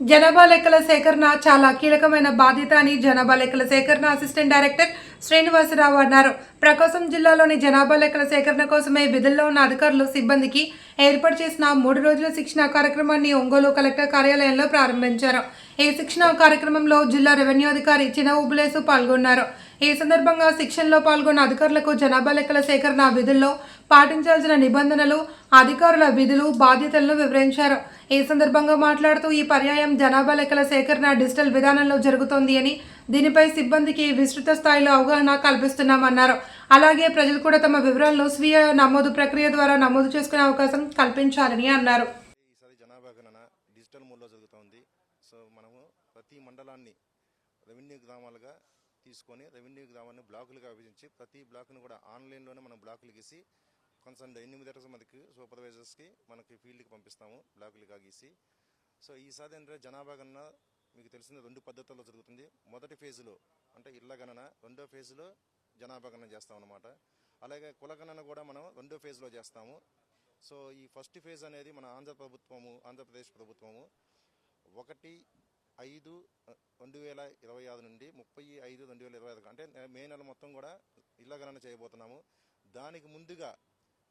జనాభా లెక్కల సేకరణ చాలా కీలకమైన బాధ్యత అని జనాభా లెక్కల సేకరణ అసిస్టెంట్ డైరెక్టర్ శ్రీనివాసరావు అన్నారు. ప్రకాశం జిల్లాలోని జనాభా లెక్కల సేకరణ కోసమే విధుల్లో ఉన్న అధికారులు సిబ్బందికి ఏర్పాటు చేసిన 3 రోజుల శిక్షణ కార్యక్రమాన్ని ఒంగోలు కలెక్టర్ కార్యాలయంలో ప్రారంభించారు. ఈ శిక్షణ కార్యక్రమంలో జిల్లా రెవెన్యూ అధికారి చిన ఉబులేసు పాల్గొన్నారు. ఈ సందర్భంగా శిక్షణలో పాల్గొన్న అధికారులకు జనాభా లెక్కల సేకరణ విధుల్లో పాటించాల్సిన నిబంధనలు, అధికారుల విధులు, బాధ్యతలను వివరించారు. ఈ సందర్భంగా మాట్లాడుతూ ఈ పర్యాయం జనాభా లెక్కల సేకరణ డిజిటల్ విధానంలో జరుగుతోంది అని, దీనిపై సిబ్బందికి విస్తృత స్థాయిలో అవగాహన కల్పిస్తున్నామన్నారు. అలాగే ప్రజలు కూడా తమ వివరాలను స్వీయ నమోదు ప్రక్రియ ద్వారా నమోదు చేసుకునే అవకాశం కల్పించాలని అన్నారు. ఈసారి జనాభా గణన డిజిటల్ మోడ్లో జరుగుతోంది. సో మనము ప్రతి మండలాన్ని రెవెన్యూ గ్రామాలుగా తీసుకొని రెవెన్యూ గ్రామాన్ని బ్లాకులుగా విభజించి ప్రతి బ్లాక్ను కూడా ఆన్లైన్లోనే మనం బ్లాకులు గీసి కన్సర్న్ 8 మందికి సూపర్వైజర్స్కి మనకి ఫీల్డ్కి పంపిస్తాము బ్లాకులుగా గీసి. సో ఈసారి ఏంటంటే జనాభా గణన మీకు తెలిసిన 2 పద్ధతుల్లో జరుగుతుంది. మొదటి ఫేజ్లో అంటే ఇళ్ల గణన, రెండో ఫేజ్లో జనాభా గణన చేస్తాం అన్నమాట. అలాగే కుల గణన కూడా మనం రెండో ఫేజ్లో చేస్తాము. సో ఈ ఫస్ట్ ఫేజ్ అనేది మన ఆంధ్రప్రదేశ్ ప్రభుత్వము 1/5/2026 నుండి 30/5/2025 అంటే మే నెల మొత్తం కూడా ఇళ్ల గణన చేయబోతున్నాము. దానికి ముందుగా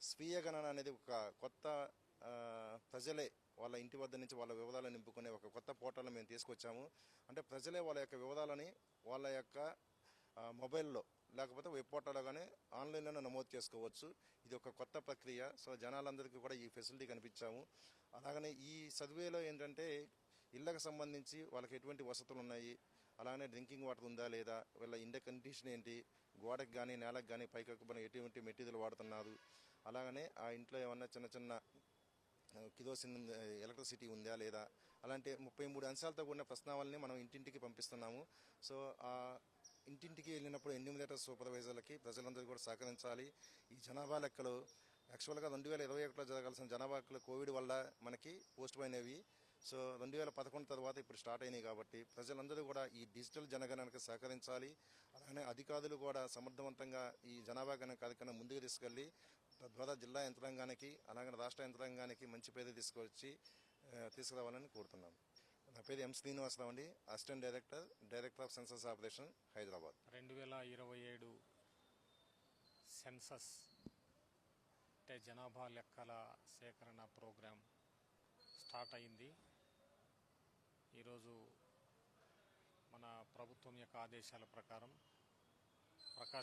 స్వీయ గణన అనేది ఒక కొత్త ప్రజలే వాళ్ళ ఇంటి వద్ద నుంచి వాళ్ళ వివరాలను నింపుకునే ఒక కొత్త పోర్టల్ని మేము తీసుకొచ్చాము. అంటే ప్రజలే వాళ్ళ యొక్క వివరాలని వాళ్ళ యొక్క మొబైల్లో లేకపోతే వెబ్ పోర్టల్లో కానీ ఆన్లైన్లోనే నమోదు చేసుకోవచ్చు. ఇది ఒక కొత్త ప్రక్రియ. సో జనాలందరికీ కూడా ఈ ఫెసిలిటీ కనిపించాము. అలాగనే ఈ సర్వేలో ఏంటంటే ఇళ్ళకు సంబంధించి వాళ్ళకి ఎటువంటి వసతులు ఉన్నాయి, అలానే డ్రింకింగ్ వాటర్ ఉందా లేదా, వీళ్ళ ఇంటి కండిషన్ ఏంటి, గోడకు కానీ నేలకు కానీ పైకక్కుబడిన ఎటువంటి మెటీరియల్ వాడుతున్నారు, అలాగనే ఆ ఇంట్లో ఏమన్నా చిన్న చిన్న కిరోసిన్ ఎలక్ట్రిసిటీ ఉందా లేదా, అలాంటి 33 అంశాలతో కూడిన ప్రశ్నావళిని మనం ఇంటింటికి పంపిస్తున్నాము. సో ఆ ఇంటింటికి వెళ్ళినప్పుడు ఎన్యూమరేటర్ సూపర్వైజర్లకి ప్రజలందరూ కూడా సహకరించాలి. ఈ జనాభా లెక్కలు యాక్చువల్గా 2021లో జరగాల్సిన జనాభా లెక్కలు కోవిడ్ వల్ల మనకి పోస్ట్ పోయిన్ అయ్యి, సో 2011 తర్వాత ఇప్పుడు స్టార్ట్ అయినాయి. కాబట్టి ప్రజలందరూ కూడా ఈ డిజిటల్ జనగణనకు సహకరించాలి. అలానే అధికారులు కూడా సమర్థవంతంగా ఈ జనాభా గణన కార్యక్రమం ముందుకు తీసుకెళ్ళి తద్వారా జిల్లా యంత్రాంగానికి అలాగే రాష్ట్ర యంత్రాంగానికి మంచి పేరు తీసుకురావాలని కోరుతున్నాను. నా పేరు ఎం శ్రీనివాసరావు అండి, assistant director of census operation, Hyderabad. 2027 census అంటే జనాభా లెక్కల సేకరణ ప్రోగ్రాం స్టార్ట్ అయింది. ఈరోజు మన ప్రభుత్వం యొక్క ఆదేశాల ప్రకారం ప్రకాశం